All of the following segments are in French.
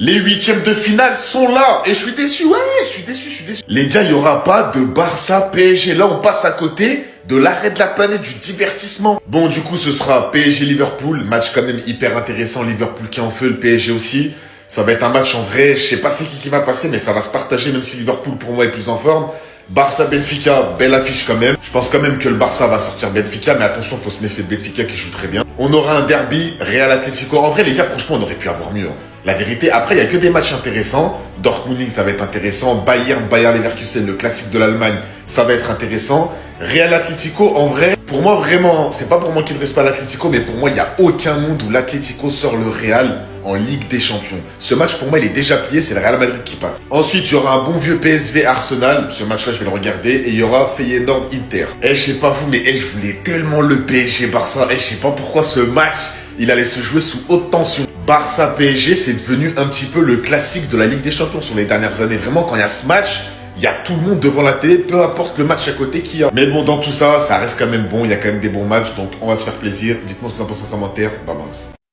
Les huitièmes de finale sont là. Et je suis déçu, ouais, je suis déçu. Les gars, il n'y aura pas de Barça PSG. Là, on passe à côté de l'arrêt de la planète, du divertissement. Bon, du coup, ce sera PSG-Liverpool. Match quand même hyper intéressant. Liverpool qui est en feu, le PSG aussi. Ça va être un match en vrai. Je sais pas c'est qui va passer, mais ça va se partager, même si Liverpool, pour moi, est plus en forme. Barça-Benfica, belle affiche quand même. Je pense quand même que le Barça va sortir Benfica, mais attention, faut se méfier de Benfica qui joue très bien. On aura un derby, Real Atlético. En vrai, les gars, franchement, on aurait pu avoir mieux. La vérité, après, il y a que des matchs intéressants. Dortmund, ça va être intéressant. Bayern Leverkusen, le classique de l'Allemagne, ça va être intéressant. Real Atlético, en vrai, pour moi, vraiment, c'est pas pour moi qu'il ne reste pas l'Atlético, mais pour moi, il n'y a aucun monde où l'Atlético sort le Real en Ligue des Champions. Ce match, pour moi, il est déjà plié, c'est le Real Madrid qui passe. Ensuite, il y aura un bon vieux PSV Arsenal. Ce match-là, je vais le regarder. Et il y aura Feyenoord Inter. Je sais pas vous, mais je voulais tellement le PSG Barça. Je sais pas pourquoi ce match, il allait se jouer sous haute tension. Barça PSG, c'est devenu un petit peu le classique de la Ligue des Champions sur les dernières années. Vraiment, quand il y a ce match, il y a tout le monde devant la télé, peu importe le match à côté qu'il y a. Mais bon, dans tout ça, ça reste quand même bon. Il y a quand même des bons matchs, donc on va se faire plaisir. Dites-moi ce que vous en pensez en commentaire. Bye bye.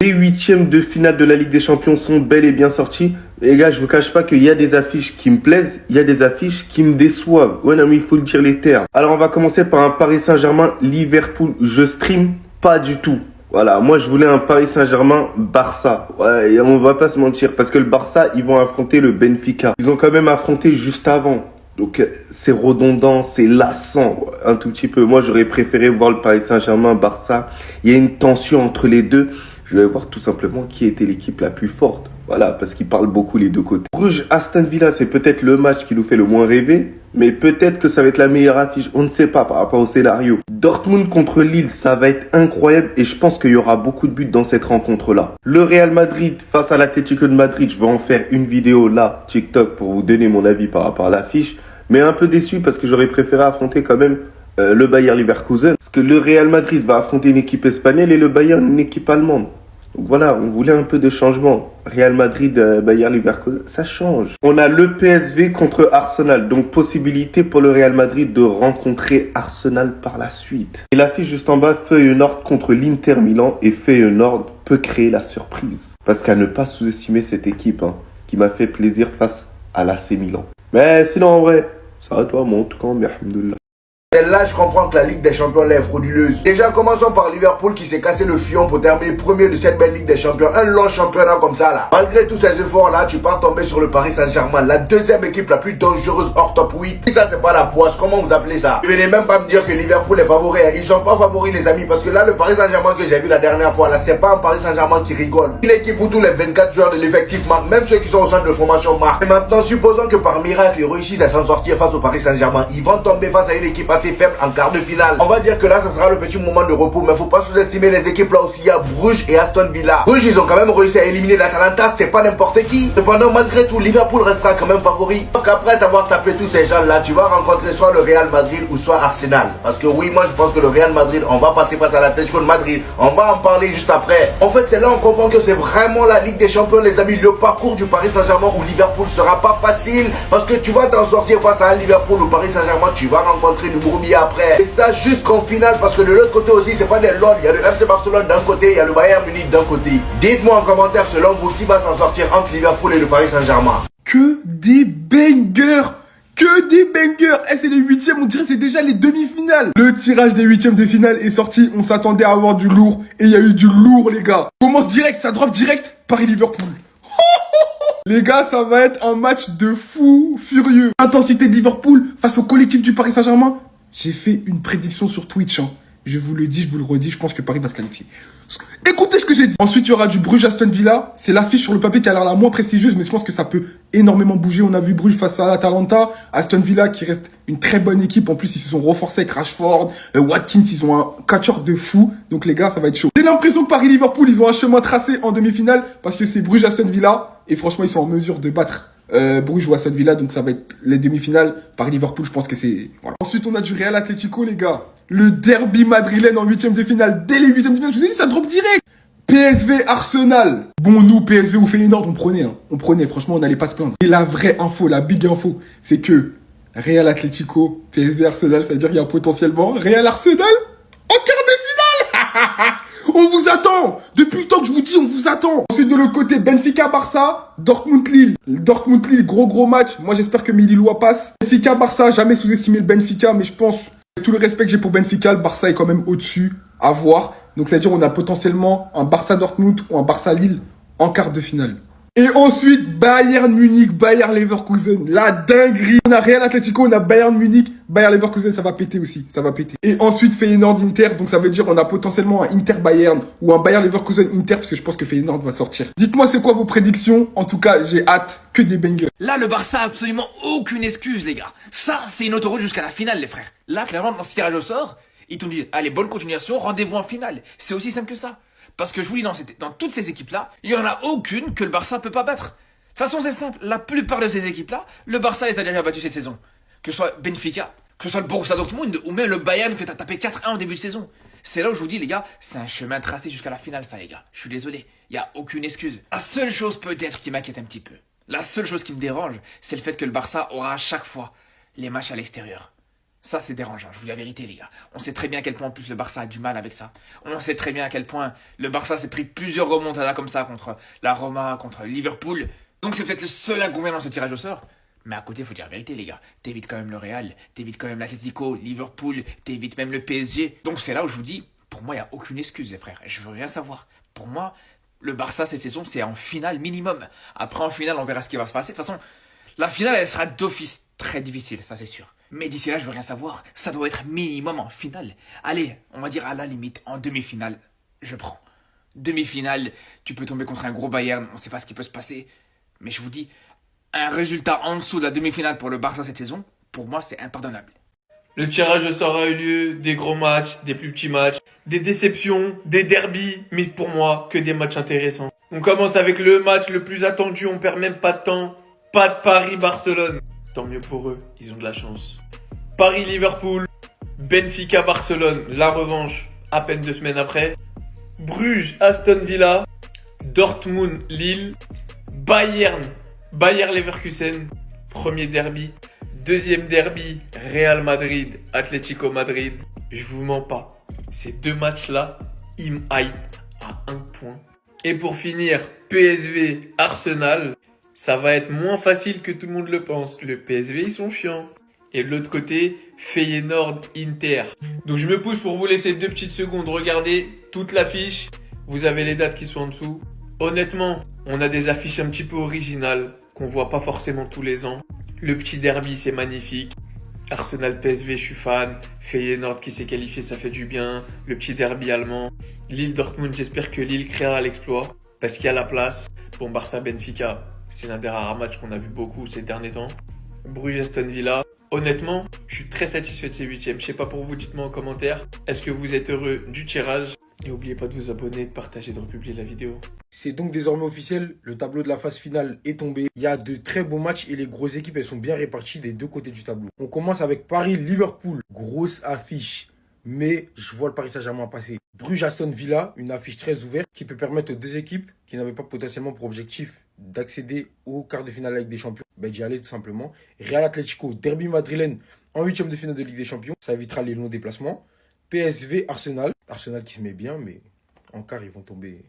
Les huitièmes de finale de la Ligue des Champions sont bel et bien sortis. Les gars, je vous cache pas qu'il y a des affiches qui me plaisent, il y a des affiches qui me déçoivent. Ouais, non, mais il faut le dire les termes. Alors, on va commencer par un Paris Saint-Germain, Liverpool. Je stream pas du tout. Voilà, moi je voulais un Paris Saint-Germain Barça. Ouais, et on va pas se mentir, parce que le Barça, ils vont affronter le Benfica. Ils ont quand même affronté juste avant. Donc c'est redondant, c'est lassant un tout petit peu. Moi j'aurais préféré voir le Paris Saint-Germain Barça. Il y a une tension entre les deux. Je vais voir tout simplement qui était l'équipe la plus forte. Voilà, parce qu'ils parlent beaucoup les deux côtés. Bruges Aston Villa, c'est peut-être le match qui nous fait le moins rêver, mais peut-être que ça va être la meilleure affiche. On ne sait pas par rapport au scénario. Dortmund contre Lille, ça va être incroyable et je pense qu'il y aura beaucoup de buts dans cette rencontre-là. Le Real Madrid face à l'Atlético de Madrid, je vais en faire une vidéo là, TikTok, pour vous donner mon avis par rapport à l'affiche. Mais un peu déçu parce que j'aurais préféré affronter quand même le Bayern Leverkusen. Parce que le Real Madrid va affronter une équipe espagnole et le Bayern une équipe allemande. Donc voilà, on voulait un peu de changement. Real Madrid, Bayern Leverkusen, ça change. On a le PSV contre Arsenal. Donc possibilité pour le Real Madrid de rencontrer Arsenal par la suite. Et l'affiche juste en bas, Feyenoord contre l'Inter Milan. Et Feyenoord peut créer la surprise. Parce qu'à ne pas sous-estimer cette équipe qui m'a fait plaisir face à l'AC Milan. Mais sinon en vrai, ça va toi, moi en tout cas, mais alhamdoulilah. Là, je comprends que la Ligue des Champions est frauduleuse. Déjà, commençons par Liverpool qui s'est cassé le fion pour terminer premier de cette belle Ligue des Champions. Un long championnat comme ça, là. Malgré tous ces efforts-là, tu pars tomber sur le Paris Saint-Germain, la deuxième équipe la plus dangereuse hors top 8. Si ça, c'est pas la poisse, comment vous appelez ça? Ne venez même pas me dire que Liverpool est favori. Ils sont pas favoris, les amis, parce que là, le Paris Saint-Germain que j'ai vu la dernière fois, là, c'est pas un Paris Saint-Germain qui rigole. Une équipe où tous les 24 joueurs de l'effectif marquent, même ceux qui sont au centre de formation marquent. Et maintenant, supposons que par miracle, ils réussissent à s'en sortir face au Paris Saint-Germain. Ils vont tomber face à une équipe assez faible en quart de finale. On va dire que là, ça sera le petit moment de repos, mais faut pas sous-estimer les équipes là aussi. Il y a Bruges et Aston Villa. Bruges, ils ont quand même réussi à éliminer l'Atalanta, c'est pas n'importe qui. Cependant, malgré tout, Liverpool restera quand même favori. Donc après t'avoir tapé tous ces gens là, tu vas rencontrer soit le Real Madrid ou soit Arsenal. Parce que oui, moi je pense que le Real Madrid, on va passer face à l'Atlético de Madrid. On va en parler juste après. En fait, c'est là on comprend que c'est vraiment la Ligue des Champions, les amis. Le parcours du Paris Saint-Germain ou Liverpool sera pas facile. Parce que tu vas t'en sortir face à un Liverpool ou Paris Saint-Germain, tu vas rencontrer du bourbier après. Et ça jusqu'en finale, parce que de l'autre côté aussi, c'est pas des lol. Il y a le FC Barcelone d'un côté, il y a le Bayern Munich d'un côté. Dites-moi en commentaire, selon vous, qui va s'en sortir entre Liverpool et le Paris Saint-Germain. Que des bangers! Que des bangers! C'est les huitièmes, on dirait c'est déjà les demi-finales. Le tirage des huitièmes de finale est sorti, on s'attendait à avoir du lourd, et il y a eu du lourd les gars. Commence direct, ça drop direct, Paris-Liverpool. Les gars, ça va être un match de fou furieux. Intensité de Liverpool face au collectif du Paris Saint-Germain. J'ai fait une prédiction sur Twitch. Je vous le dis, je vous le redis, je pense que Paris va se qualifier. Écoutez ce que j'ai dit. Ensuite, il y aura du Bruges Aston Villa. C'est l'affiche sur le papier qui a l'air la moins prestigieuse, mais je pense que ça peut énormément bouger. On a vu Bruges face à l'Atalanta. Aston Villa qui reste une très bonne équipe. En plus, ils se sont renforcés avec Rashford, Watkins. Ils ont un catcheur de fou. Donc les gars, ça va être chaud. J'ai l'impression que Paris-Liverpool, ils ont un chemin tracé en demi-finale parce que c'est Bruges Aston Villa. Et franchement, ils sont en mesure de battre Bruges ou Aston Villa, donc ça va être les demi-finales. Paris-Liverpool, je pense que c'est... Voilà. Ensuite, on a du Real Atlético, les gars. Le derby madrilène en huitième de finale. Dès les huitièmes de finale, je vous ai dit, ça drop direct. PSV Arsenal. Bon, nous, PSV ou Feyenoord, on prenait. On prenait, franchement, on n'allait pas se plaindre. Et la vraie info, la big info, c'est que Real Atlético, PSV Arsenal, c'est-à-dire qu'il y a potentiellement Real Arsenal en quart de finale. On vous attend. Depuis le temps que je vous dis, on vous attend. Ensuite, de l'autre côté, Benfica-Barça, Dortmund-Lille. Dortmund-Lille, gros match. Moi, j'espère que mes Lillois passent. Benfica-Barça, jamais sous-estimer le Benfica, mais je pense, avec tout le respect que j'ai pour Benfica, le Barça est quand même au-dessus, à voir. Donc, c'est-à-dire, on a potentiellement un Barça-Dortmund ou un Barça-Lille en quart de finale. Et ensuite, Bayern Munich, Bayer Leverkusen, la dinguerie. On a Real Atlético, on a Bayern Munich, Bayer Leverkusen, ça va péter aussi, ça va péter. Et ensuite, Feyenoord Inter, donc ça veut dire on a potentiellement un Inter Bayern ou un Bayer Leverkusen Inter, parce que je pense que Feyenoord va sortir. Dites-moi c'est quoi vos prédictions, en tout cas j'ai hâte, que des bangers. Là, le Barça a absolument aucune excuse, les gars. Ça, c'est une autoroute jusqu'à la finale, les frères. Là, clairement, dans ce tirage au sort, ils t'ont dit, allez, bonne continuation, rendez-vous en finale. C'est aussi simple que ça. Parce que je vous dis, dans toutes ces équipes-là, il n'y en a aucune que le Barça peut pas battre. De toute façon, c'est simple. La plupart de ces équipes-là, le Barça les a déjà battus cette saison. Que ce soit Benfica, que ce soit le Borussia Dortmund, ou même le Bayern que t'as tapé 4-1 au début de saison. C'est là où je vous dis, les gars, c'est un chemin tracé jusqu'à la finale, ça, les gars. Je suis désolé. Il n'y a aucune excuse. La seule chose peut-être qui m'inquiète un petit peu, la seule chose qui me dérange, c'est le fait que le Barça aura à chaque fois les matchs à l'extérieur. Ça, c'est dérangeant, je vous dis la vérité, les gars. On sait très bien à quel point, en plus, le Barça a du mal avec ça. On sait très bien à quel point le Barça s'est pris plusieurs remontadas comme ça contre la Roma, contre Liverpool. Donc, c'est peut-être le seul inconvénient dans ce tirage au sort. Mais à côté, faut dire la vérité, les gars. T'évites quand même le Real, t'évites quand même l'Atlético, Liverpool, t'évites même le PSG. Donc, c'est là où je vous dis, pour moi, il n'y a aucune excuse, les frères. Je veux rien savoir. Pour moi, le Barça, cette saison, c'est en finale minimum. Après, en finale, on verra ce qui va se passer. De toute façon, la finale, elle sera d'office très difficile, ça c'est sûr. Mais d'ici là, je veux rien savoir. Ça doit être minimum en finale. Allez, on va dire à la limite, en demi-finale, je prends. Demi-finale, tu peux tomber contre un gros Bayern, on sait pas ce qui peut se passer. Mais je vous dis, un résultat en dessous de la demi-finale pour le Barça cette saison, pour moi, c'est impardonnable. Le tirage au sort a eu lieu, des gros matchs, des plus petits matchs, des déceptions, des derbies, mais pour moi, que des matchs intéressants. On commence avec le match le plus attendu, on perd même pas de temps. Pas de Paris-Barcelone. Tant mieux pour eux, ils ont de la chance. Paris-Liverpool, Benfica-Barcelone, la revanche, à peine 2 semaines après. Bruges-Aston Villa, Dortmund-Lille, Bayer-Leverkusen, premier derby. Deuxième derby, Real Madrid-Atlético Madrid. Je vous mens pas, ces 2 matchs-là, ils me hype à 1 point. Et pour finir, PSV-Arsenal. Ça va être moins facile que tout le monde le pense. Le PSV, ils sont chiants. Et de l'autre côté, Feyenoord Inter. Donc je me pousse pour vous laisser 2 petites secondes. Regardez toute l'affiche. Vous avez les dates qui sont en dessous. Honnêtement, on a des affiches un petit peu originales qu'on voit pas forcément tous les ans. Le petit derby, c'est magnifique. Arsenal PSV, je suis fan. Feyenoord qui s'est qualifié, ça fait du bien. Le petit derby allemand. Lille Dortmund, j'espère que Lille créera l'exploit. Parce qu'il y a la place. Bon, Barça Benfica. C'est l'un des rares matchs qu'on a vu beaucoup ces derniers temps. Bruges-Aston Villa. Honnêtement, je suis très satisfait de ces 8e. Je sais pas pour vous, dites-moi en commentaire. Est-ce que vous êtes heureux du tirage? Et n'oubliez pas de vous abonner, de partager, de republier la vidéo. C'est donc désormais officiel, le tableau de la phase finale est tombé. Il y a de très beaux matchs et les grosses équipes, elles sont bien réparties des 2 côtés du tableau. On commence avec Paris-Liverpool, grosse affiche. Mais je vois le Paris Saint-Germain passer. Bruges-Aston Villa, une affiche très ouverte qui peut permettre aux 2 équipes qui n'avaient pas potentiellement pour objectif d'accéder au quart de finale de la Ligue des Champions, d'y aller tout simplement. Real Atlético, derby madrilène en 8e de finale de Ligue des Champions. Ça évitera les longs déplacements. PSV-Arsenal. Arsenal qui se met bien, mais en quart, ils vont tomber.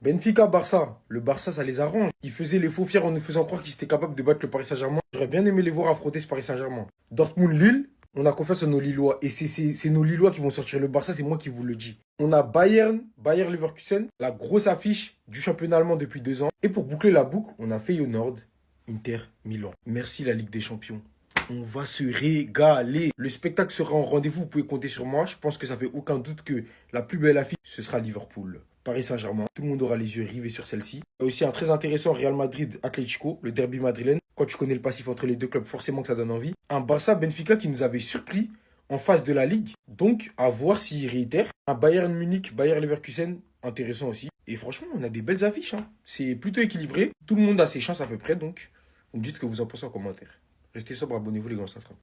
Benfica-Barça. Le Barça, ça les arrange. Ils faisaient les faux fiers en nous faisant croire qu'ils étaient capables de battre le Paris Saint-Germain. J'aurais bien aimé les voir affronter ce Paris Saint-Germain. Dortmund-Lille. On a confiance en nos Lillois. Et c'est nos Lillois qui vont sortir le Barça, c'est moi qui vous le dis. On a Bayer-Leverkusen, la grosse affiche du championnat allemand depuis 2 ans. Et pour boucler la boucle, on a Feyenoord, Inter, Milan. Merci la Ligue des Champions. On va se régaler. Le spectacle sera en rendez-vous, vous pouvez compter sur moi. Je pense que ça fait aucun doute que la plus belle affiche, ce sera Liverpool. Paris Saint-Germain, tout le monde aura les yeux rivés sur celle-ci. Il y a aussi un très intéressant Real Madrid-Atlético, le derby madrilène. Quand tu connais le passif entre les 2 clubs, forcément que ça donne envie. Un Barça-Benfica qui nous avait surpris en phase de la Ligue. Donc, à voir s'il réitère. Un Bayern Munich, Bayer Leverkusen, intéressant aussi. Et franchement, on a des belles affiches. C'est plutôt équilibré. Tout le monde a ses chances à peu près. Donc, vous me dites ce que vous en pensez en commentaire. Restez sobre, abonnez-vous les gars, ça sera.